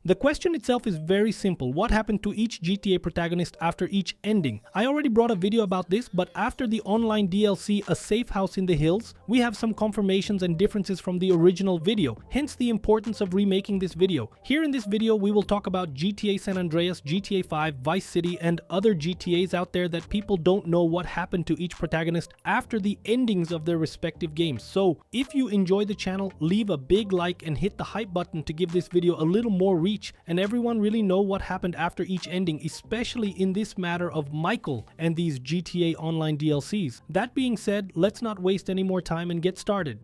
The question itself is very simple. What happened to each GTA protagonist after each ending? I already brought a video about this, but after the online DLC A Safe House in the Hills, we have some confirmations and differences from the original video, hence the importance of remaking this video. Here in this video, we will talk about GTA San Andreas, GTA 5, Vice City, and other GTAs out there that people don't know what happened to each protagonist after the endings of their respective games. So, if you enjoy the channel, leave a big like and hit the hype button to give this video a little more reach and everyone really know what happened after each ending, especially in this matter of Michael and these GTA Online DLCs. That being said, let's not waste any more time and get started.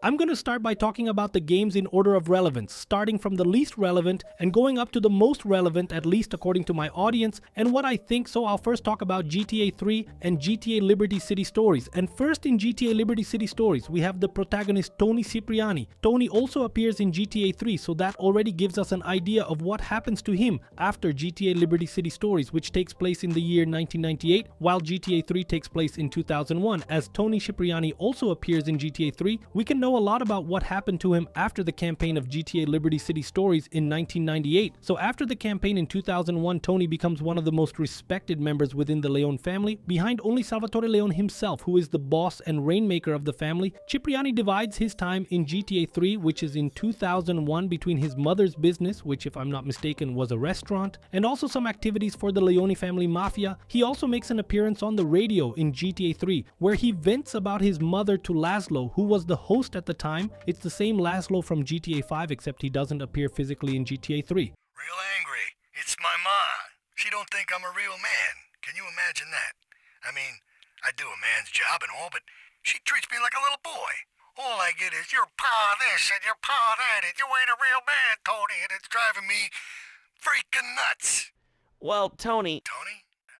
I'm going to start by talking about the games in order of relevance, starting from the least relevant and going up to the most relevant, at least according to my audience and what I think. So I'll first talk about GTA 3 and GTA Liberty City Stories. And first, in GTA Liberty City Stories, we have the protagonist Tony Cipriani. Tony also appears in GTA 3, so that already gives us an idea of what happens to him after GTA Liberty City Stories, which takes place in the year 1998, while GTA 3 takes place in 2001. As Tony Cipriani also appears in GTA 3, we can know a lot about what happened to him after the campaign of GTA Liberty City Stories in 1998. So after the campaign in 2001, Tony becomes one of the most respected members within the Leone family, behind only Salvatore Leone himself, who is the boss and rainmaker of the family. Cipriani divides his time in GTA 3, which is in 2001, between his mother's business, which if I'm not mistaken was a restaurant, and also some activities for the Leone family mafia. He also makes an appearance on the radio in GTA 3, where he vents about his mother to Laszlo, who was the host at the time. It's the same Laszlo from GTA 5, except he doesn't appear physically in GTA 3. Real angry. It's my ma. She don't think I'm a real man. Can you imagine that? I mean, I do a man's job and all, but she treats me like a little boy. All I get is your pa this and your pa that, and you ain't a real man, Tony, and it's driving me freaking nuts. Well, Tony...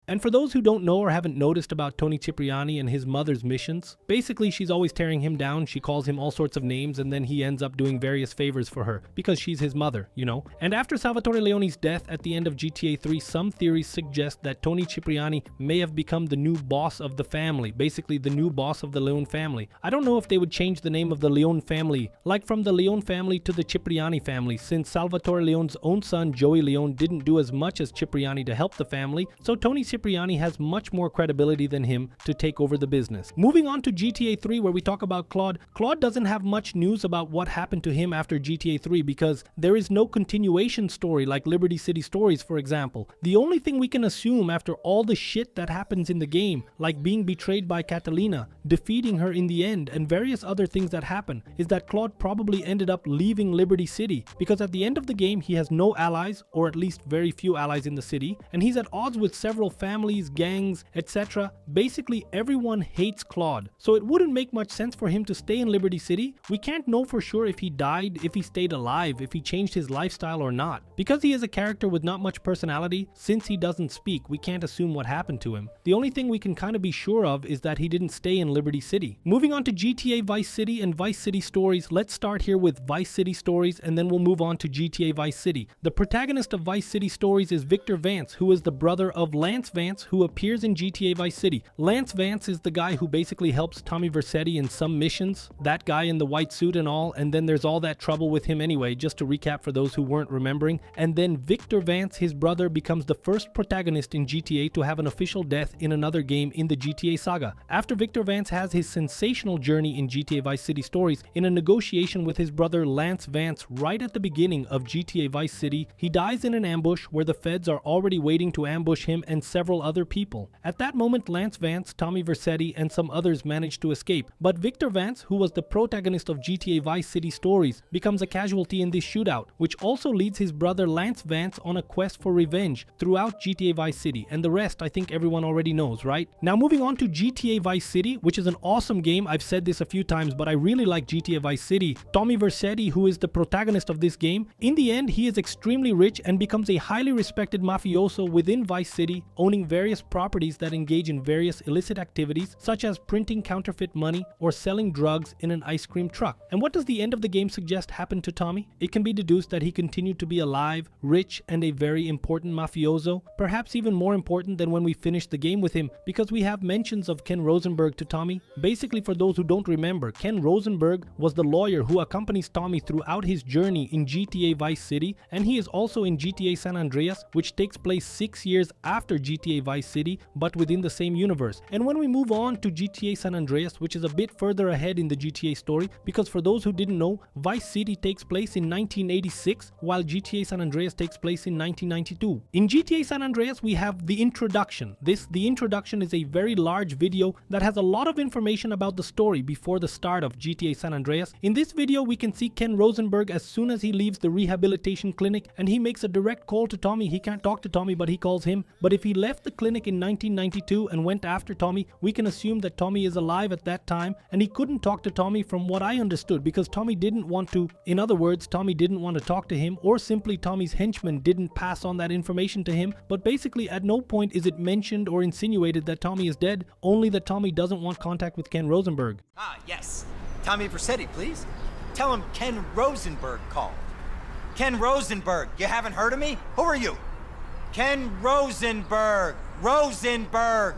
And for those who don't know or haven't noticed about Tony Cipriani and his mother's missions, basically she's always tearing him down. She calls him all sorts of names and then he ends up doing various favors for her because she's his mother, you know. And after Salvatore Leone's death at the end of GTA 3, some theories suggest that Tony Cipriani may have become the new boss of the family, basically the new boss of the Leone family. I don't know if they would change the name of the Leone family, like from the Leone family to the Cipriani family, since Salvatore Leone's own son Joey Leone didn't do as much as Cipriani to help the family, so Tony Cipriani has much more credibility than him to take over the business. Moving on to GTA 3, where we talk about Claude. Claude doesn't have much news about what happened to him after GTA 3 because there is no continuation story like Liberty City Stories, for example. The only thing we can assume after all the shit that happens in the game, like being betrayed by Catalina, defeating her in the end, and various other things that happen, is that Claude probably ended up leaving Liberty City because at the end of the game he has no allies, or at least very few allies in the city, and he's at odds with several families, gangs, etc. Basically everyone hates Claude, so it wouldn't make much sense for him to stay in Liberty City. We can't know for sure if he died, if he stayed alive, if he changed his lifestyle or not. Because he is a character with not much personality, since he doesn't speak, we can't assume what happened to him. The only thing we can kind of be sure of is that he didn't stay in Liberty City. Moving on to GTA Vice City and Vice City Stories, let's start here with Vice City Stories and then we'll move on to GTA Vice City. The protagonist of Vice City Stories is Victor Vance, who is the brother of Lance Vance, who appears in GTA Vice City. Lance Vance is the guy who basically helps Tommy Vercetti in some missions, that guy in the white suit and all, and then there's all that trouble with him anyway, just to recap for those who weren't remembering. And then Victor Vance, his brother, becomes the first protagonist in GTA to have an official death in another game in the GTA saga. After Victor Vance has his sensational journey in GTA Vice City Stories, in a negotiation with his brother Lance Vance right at the beginning of GTA Vice City, he dies in an ambush where the feds are already waiting to ambush him and several other people. At that moment, Lance Vance, Tommy Vercetti, and some others manage to escape, but Victor Vance, who was the protagonist of GTA Vice City Stories, becomes a casualty in this shootout, which also leads his brother Lance Vance on a quest for revenge throughout GTA Vice City, and the rest I think everyone already knows, right? Now moving on to GTA Vice City, which is an awesome game. I've said this a few times, but I really like GTA Vice City. Tommy Vercetti, who is the protagonist of this game, in the end he is extremely rich and becomes a highly respected mafioso within Vice City, owning various properties that engage in various illicit activities, such as printing counterfeit money or selling drugs in an ice cream truck. And what does the end of the game suggest happened to Tommy? It can be deduced that he continued to be alive, rich, and a very important mafioso, perhaps even more important than when we finished the game with him, because we have mentions of Ken Rosenberg to Tommy. Basically, for those who don't remember, Ken Rosenberg was the lawyer who accompanies Tommy throughout his journey in GTA Vice City, and he is also in GTA San Andreas, which takes place 6 years after GTA Vice City, but within the same universe. And when we move on to GTA San Andreas, which is a bit further ahead in the GTA story, because for those who didn't know, Vice City takes place in 1986, while GTA San Andreas takes place in 1992. In GTA San Andreas, we have the introduction. The introduction is a very large video that has a lot of information about the story before the start of GTA San Andreas. In this video, we can see Ken Rosenberg as soon as he leaves the rehabilitation clinic, and he makes a direct call to Tommy. He can't talk to Tommy, but he calls him. But if he left the clinic in 1992 and went after Tommy, we can assume that Tommy is alive at that time, and he couldn't talk to Tommy from what I understood, because Tommy didn't want to. In other words, Tommy didn't want to talk to him, or simply Tommy's henchmen didn't pass on that information to him. But basically, at no point is it mentioned or insinuated that Tommy is dead, only that Tommy doesn't want contact with Ken Rosenberg. Ah, yes. Tommy Vercetti, please. Tell him Ken Rosenberg called. Ken Rosenberg, you haven't heard of me? Who are you? Ken Rosenberg. Rosenberg.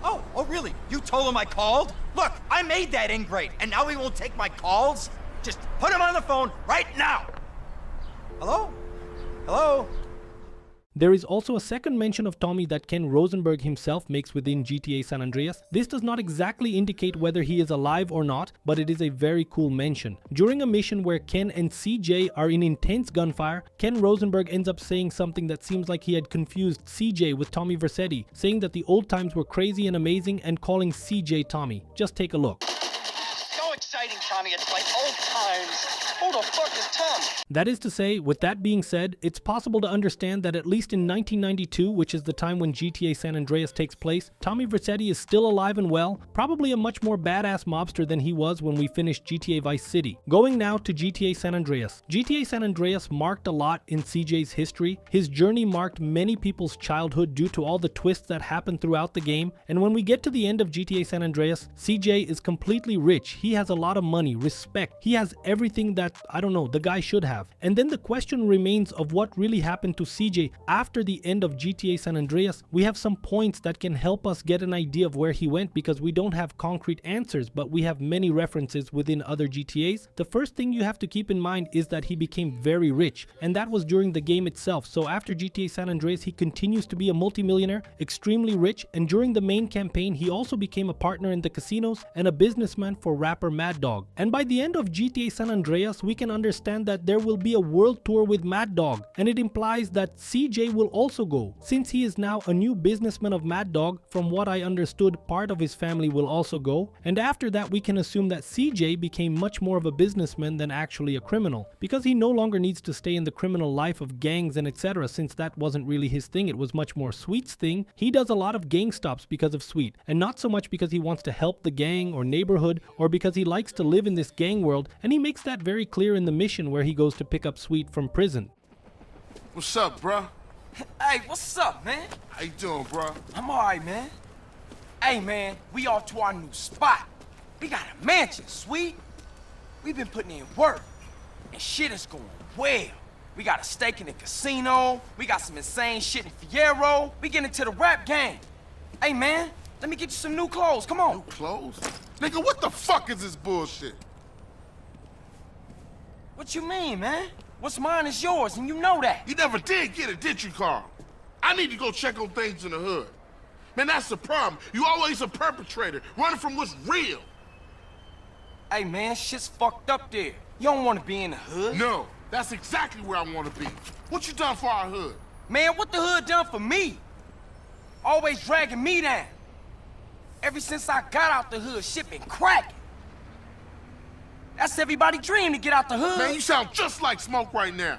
Oh, really? You told him I called? Look, I made that ingrate, and now he won't take my calls? Just put him on the phone right now. Hello? Hello? There is also a second mention of Tommy that Ken Rosenberg himself makes within GTA San Andreas. This does not exactly indicate whether he is alive or not, but it is a very cool mention. During a mission where Ken and CJ are in intense gunfire, Ken Rosenberg ends up saying something that seems like he had confused CJ with Tommy Vercetti, saying that the old times were crazy and amazing and calling CJ Tommy. Just take a look. So exciting, Tommy, it's like old times. Who the fuck is Tommy? That is to say, with that being said, it's possible to understand that at least in 1992, which is the time when GTA San Andreas takes place, Tommy Vercetti is still alive and well, probably a much more badass mobster than he was when we finished GTA Vice City. Going now to GTA San Andreas. GTA San Andreas marked a lot in CJ's history. His journey marked many people's childhood due to all the twists that happened throughout the game, and when we get to the end of GTA San Andreas, CJ is completely rich. He has a lot of money, respect. He has everything that, I don't know, the guy should have. And then the question remains of what really happened to CJ after the end of GTA San Andreas. We have some points that can help us get an idea of where he went, because we don't have concrete answers, but we have many references within other GTAs. The first thing you have to keep in mind is that he became very rich, and that was during the game itself. So after GTA San Andreas, he continues to be a multimillionaire, extremely rich, and during the main campaign, he also became a partner in the casinos and a businessman for rapper Mad Dog. And by the end of GTA San Andreas, we can understand that there will be a world tour with Mad Dog, and it implies that CJ will also go. Since he is now a new businessman of Mad Dog, from what I understood, part of his family will also go, and after that we can assume that CJ became much more of a businessman than actually a criminal, because he no longer needs to stay in the criminal life of gangs and etc., since that wasn't really his thing. It was much more Sweet's thing. He does a lot of gang stops because of Sweet, and not so much because he wants to help the gang or neighborhood, or because he likes to live in this gang world, and he makes that very clear in the mission where he goes to pick up Sweet from prison. What's up, bruh? Hey, what's up, man? How you doing, bruh? I'm alright, man. Hey, man, we off to our new spot. We got a mansion, Sweet. We've been putting in work, and shit is going well. We got a stake in the casino. We got some insane shit in Fierro. We get into the rap game. Hey, man, let me get you some new clothes. Come on. New clothes? Nigga, what the fuck is this bullshit? What you mean, man? What's mine is yours, and you know that. You never did get it, did you, Carl? I need to go check on things in the hood. Man, that's the problem. You always a perpetrator, running from what's real. Hey, man, shit's fucked up there. You don't want to be in the hood. No, that's exactly where I want to be. What you done for our hood? Man, what the hood done for me? Always dragging me down. Ever since I got out the hood, shit been cracking. That's everybody's dream, to get out the hood. Man, you sound just like Smoke right now.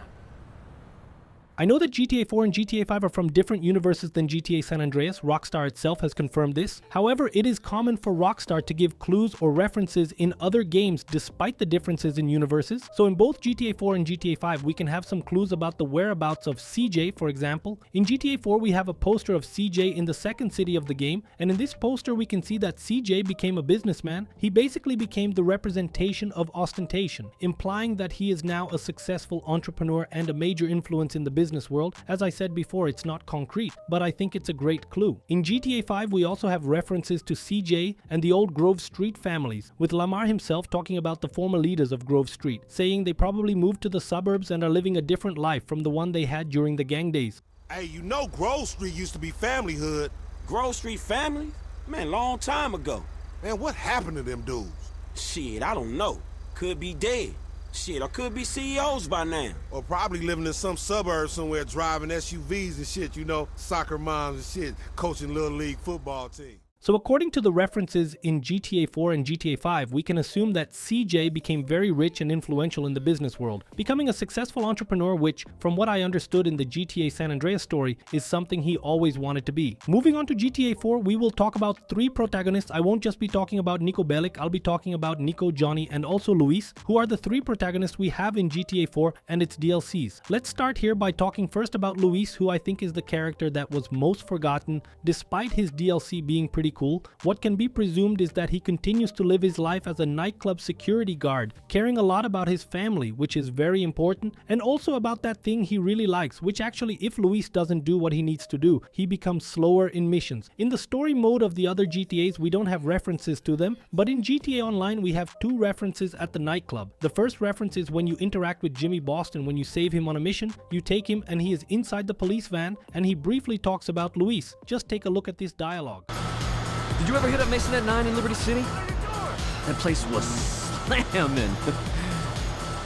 I know that GTA 4 and GTA 5 are from different universes than GTA San Andreas. Rockstar itself has confirmed this. However, it is common for Rockstar to give clues or references in other games despite the differences in universes. So in both GTA 4 and GTA 5, we can have some clues about the whereabouts of CJ, for example. In GTA 4, we have a poster of CJ in the second city of the game, and in this poster we can see that CJ became a businessman. He basically became the representation of ostentation, implying that he is now a successful entrepreneur and a major influence in the business world. As I said before, it's not concrete, but I think it's a great clue. In GTA 5, we also have references to CJ and the old Grove Street families, with Lamar himself talking about the former leaders of Grove Street, saying they probably moved to the suburbs and are living a different life from the one they had during the gang days. Hey, you know Grove Street used to be family hood. Grove Street family? Man, long time ago. Man, what happened to them dudes? Shit, I don't know. Could be dead. Shit, or could be CEOs by now. Or probably living in some suburb somewhere driving SUVs and shit, you know, soccer moms and shit, coaching little league football team. So according to the references in GTA 4 and GTA 5, we can assume that CJ became very rich and influential in the business world, becoming a successful entrepreneur, which, from what I understood in the GTA San Andreas story, is something he always wanted to be. Moving on to GTA 4, we will talk about 3 protagonists. I won't just be talking about Niko Bellic, I'll be talking about Niko, Johnny, and also Luis, who are the 3 protagonists we have in GTA 4 and its DLCs. Let's start here by talking first about Luis, who I think is the character that was most forgotten, despite his DLC being pretty cool. What can be presumed is that he continues to live his life as a nightclub security guard, caring a lot about his family, which is very important, and also about that thing he really likes, which actually, if Luis doesn't do what he needs to do, he becomes slower in missions. In the story mode of the other GTAs, we don't have references to them, but in GTA Online, we have 2 references at the nightclub. The first reference is when you interact with Jimmy Boston when you save him on a mission. You take him and he is inside the police van, and he briefly talks about Luis. Just take a look at this dialogue. Did you ever hit up Mason at 9 in Liberty City? That place was slamming.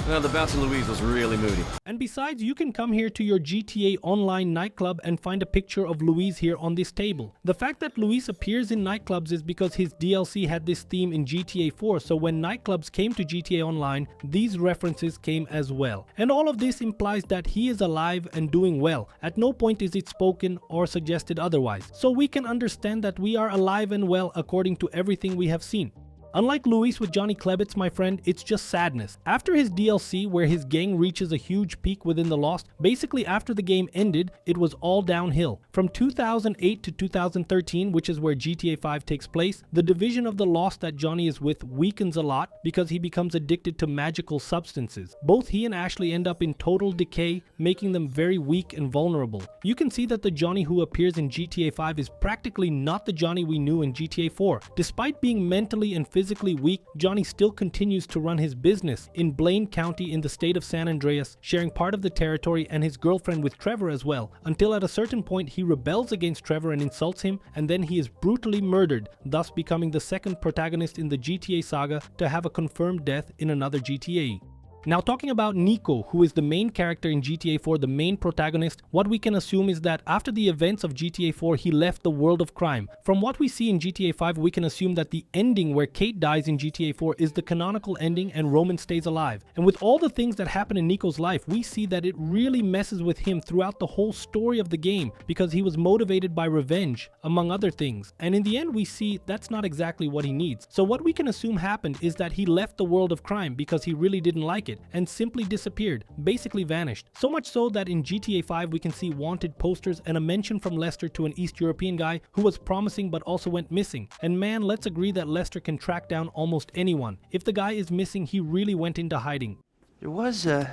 Well, the bouncing Louise was really moody. And besides, you can come here to your GTA Online nightclub and find a picture of Luis here on this table. The fact that Luis appears in nightclubs is because his DLC had this theme in GTA 4, so when nightclubs came to GTA Online, these references came as well. And all of this implies that he is alive and doing well. At no point is it spoken or suggested otherwise. So we can understand that we are alive and well according to everything we have seen. Unlike Luis with Johnny Klebitz, my friend, it's just sadness. After his DLC, where his gang reaches a huge peak within the Lost, basically after the game ended, it was all downhill. From 2008 to 2013, which is where GTA 5 takes place, the division of the Lost that Johnny is with weakens a lot because he becomes addicted to magical substances. Both he and Ashley end up in total decay, making them very weak and vulnerable. You can see that the Johnny who appears in GTA 5 is practically not the Johnny we knew in GTA 4. Despite being mentally and physically weak, Johnny still continues to run his business in Blaine County in the state of San Andreas, sharing part of the territory and his girlfriend with Trevor as well, until at a certain point he rebels against Trevor and insults him, and then he is brutally murdered, thus becoming the second protagonist in the GTA saga to have a confirmed death in another GTA. Now, talking about Niko, who is the main character in GTA 4, the main protagonist, what we can assume is that after the events of GTA 4, he left the world of crime. From what we see in GTA 5, we can assume that the ending where Kate dies in GTA 4 is the canonical ending and Roman stays alive. And with all the things that happen in Niko's life, we see that it really messes with him throughout the whole story of the game because he was motivated by revenge, among other things. And in the end, we see that's not exactly what he needs. So what we can assume happened is that he left the world of crime because he really didn't like it, and simply disappeared, basically vanished. So much so that in GTA 5 we can see wanted posters and a mention from Lester to an East European guy who was promising but also went missing. And man, let's agree that Lester can track down almost anyone. If the guy is missing, he really went into hiding. There was an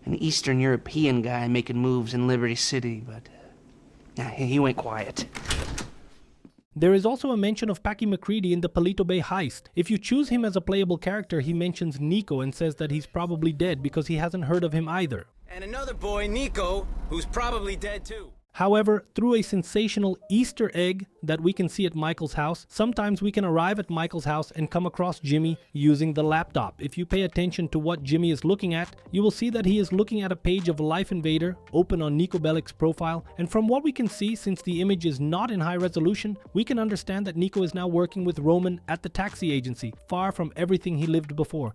Eastern European guy making moves in Liberty City, but he went quiet. There is also a mention of Packy McCready in the Palito Bay heist. If you choose him as a playable character, he mentions Niko and says that he's probably dead because he hasn't heard of him either. And another boy, Niko, who's probably dead too. However, through a sensational Easter egg that we can see at Michael's house, sometimes we can arrive at Michael's house and come across Jimmy using the laptop. If you pay attention to what Jimmy is looking at, you will see that he is looking at a page of Life Invader open on Niko Bellic's profile, and from what we can see, since the image is not in high resolution, we can understand that Niko is now working with Roman at the taxi agency, far from everything he lived before.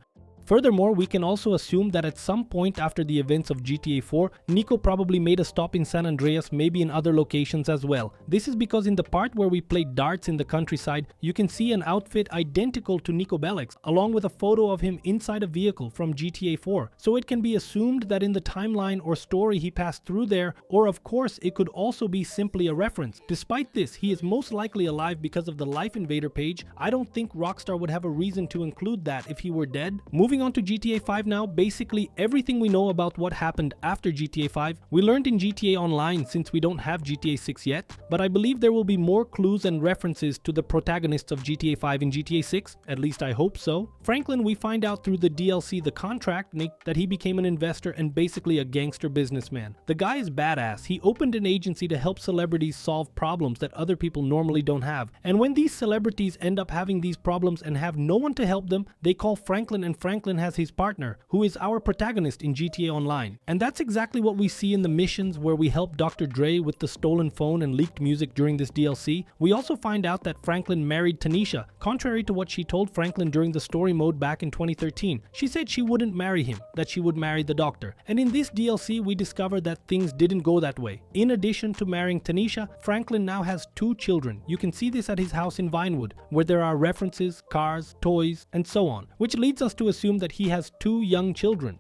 Furthermore, we can also assume that at some point after the events of GTA 4, Nico probably made a stop in San Andreas, maybe in other locations as well. This is because in the part where we played darts in the countryside, you can see an outfit identical to Nico Bellic's, along with a photo of him inside a vehicle from GTA 4. So it can be assumed that in the timeline or story he passed through there, or of course it could also be simply a reference. Despite this, he is most likely alive because of the Life Invader page. I don't think Rockstar would have a reason to include that if he were dead. Moving on to GTA 5 now, basically everything we know about what happened after GTA 5, we learned in GTA Online since we don't have GTA 6 yet, but I believe there will be more clues and references to the protagonists of GTA 5 in GTA 6, at least I hope so. Franklin, we find out through the DLC The Contract, Nick, that he became an investor and basically a gangster businessman. The guy is badass. He opened an agency to help celebrities solve problems that other people normally don't have. And when these celebrities end up having these problems and have no one to help them, they call Franklin, and Franklin has his partner, who is our protagonist in GTA Online. And that's exactly what we see in the missions where we help Dr. Dre with the stolen phone and leaked music during this DLC. We also find out that Franklin married Tanisha, contrary to what she told Franklin during the story mode back in 2013. She said she wouldn't marry him, that she would marry the doctor. And in this DLC, we discover that things didn't go that way. In addition to marrying Tanisha, Franklin now has 2 children. You can see this at his house in Vinewood, where there are references, cars, toys, and so on, which leads us to assume that he has 2 young children.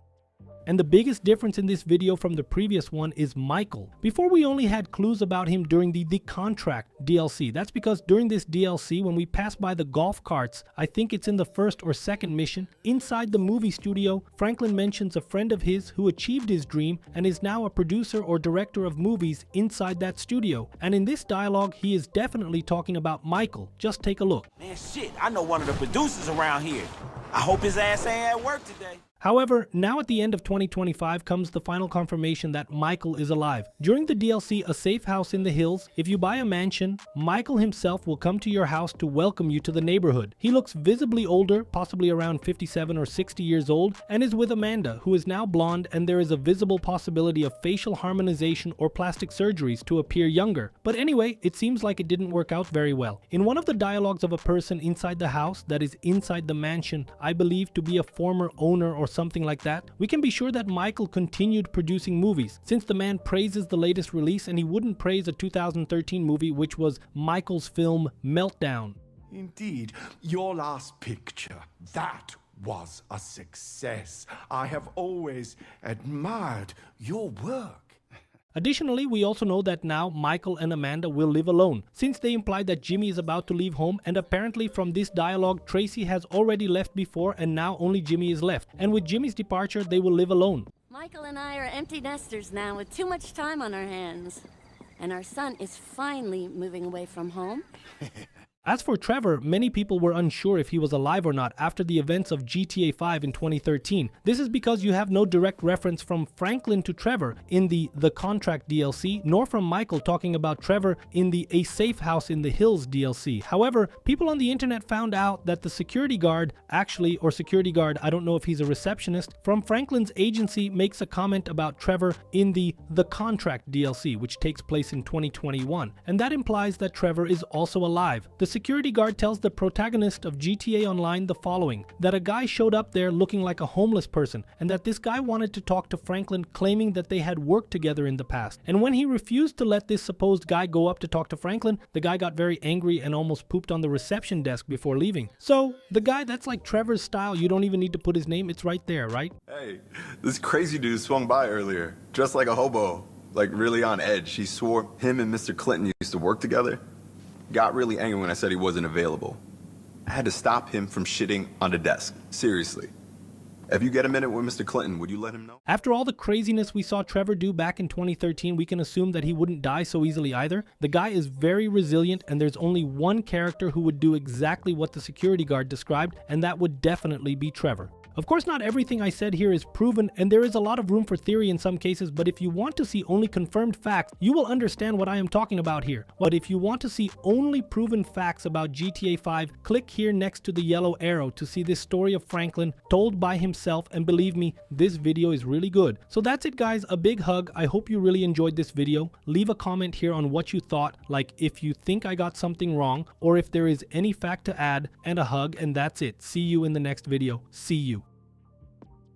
And the biggest difference in this video from the previous one is Michael. Before, we only had clues about him during the Contract DLC. That's because during this DLC, when we pass by the golf carts, I think it's in the first or second mission, inside the movie studio, Franklin mentions a friend of his who achieved his dream and is now a producer or director of movies inside that studio. And in this dialogue, he is definitely talking about Michael. Just take a look. Man, shit, I know one of the producers around here. I hope his ass ain't at work today. However, now at the end of 2025 comes the final confirmation that Michael is alive. During the DLC A Safe House in the Hills, if you buy a mansion, Michael himself will come to your house to welcome you to the neighborhood. He looks visibly older, possibly around 57 or 60 years old, and is with Amanda, who is now blonde, and there is a visible possibility of facial harmonization or plastic surgeries to appear younger. But anyway, it seems like it didn't work out very well. In one of the dialogues of a person inside the house that is inside the mansion, I believe to be a former owner or something like that, we can be sure that Michael continued producing movies, since the man praises the latest release and he wouldn't praise a 2013 movie which was Michael's film Meltdown. Indeed, your last picture, that was a success. I have always admired your work. Additionally, we also know that now Michael and Amanda will live alone, since they implied that Jimmy is about to leave home, and apparently from this dialogue, Tracy has already left before and now only Jimmy is left. And with Jimmy's departure, they will live alone. Michael and I are empty nesters now with too much time on our hands. And our son is finally moving away from home. As for Trevor, many people were unsure if he was alive or not after the events of GTA 5 in 2013. This is because you have no direct reference from Franklin to Trevor in the Contract DLC, nor from Michael talking about Trevor in the A Safe House in the Hills DLC. However, people on the internet found out that the security guard, I don't know if he's a receptionist, from Franklin's agency makes a comment about Trevor in the Contract DLC, which takes place in 2021. And that implies that Trevor is also alive. The security guard tells the protagonist of GTA Online the following, that a guy showed up there looking like a homeless person, and that this guy wanted to talk to Franklin, claiming that they had worked together in the past. And when he refused to let this supposed guy go up to talk to Franklin, the guy got very angry and almost pooped on the reception desk before leaving. So, the guy, that's like Trevor's style. You don't even need to put his name, it's right there, right? Hey, this crazy dude swung by earlier, dressed like a hobo, like really on edge. He swore him and Mr. Clinton used to work together. Got really angry when I said he wasn't available. I had to stop him from shitting on the desk. Seriously. If you get a minute with Mr. Clinton, would you let him know? After all the craziness we saw Trevor do back in 2013, we can assume that he wouldn't die so easily either. The guy is very resilient, and there's only one character who would do exactly what the security guard described, and that would definitely be Trevor. Of course, not everything I said here is proven, and there is a lot of room for theory in some cases, but if you want to see only confirmed facts, you will understand what I am talking about here. But if you want to see only proven facts about GTA 5, click here next to the yellow arrow to see this story of Franklin told by himself, and believe me, this video is really good. So that's it guys, a big hug. I hope you really enjoyed this video. Leave a comment here on what you thought, like if you think I got something wrong, or if there is any fact to add, and a hug, and that's it. See you in the next video. See you.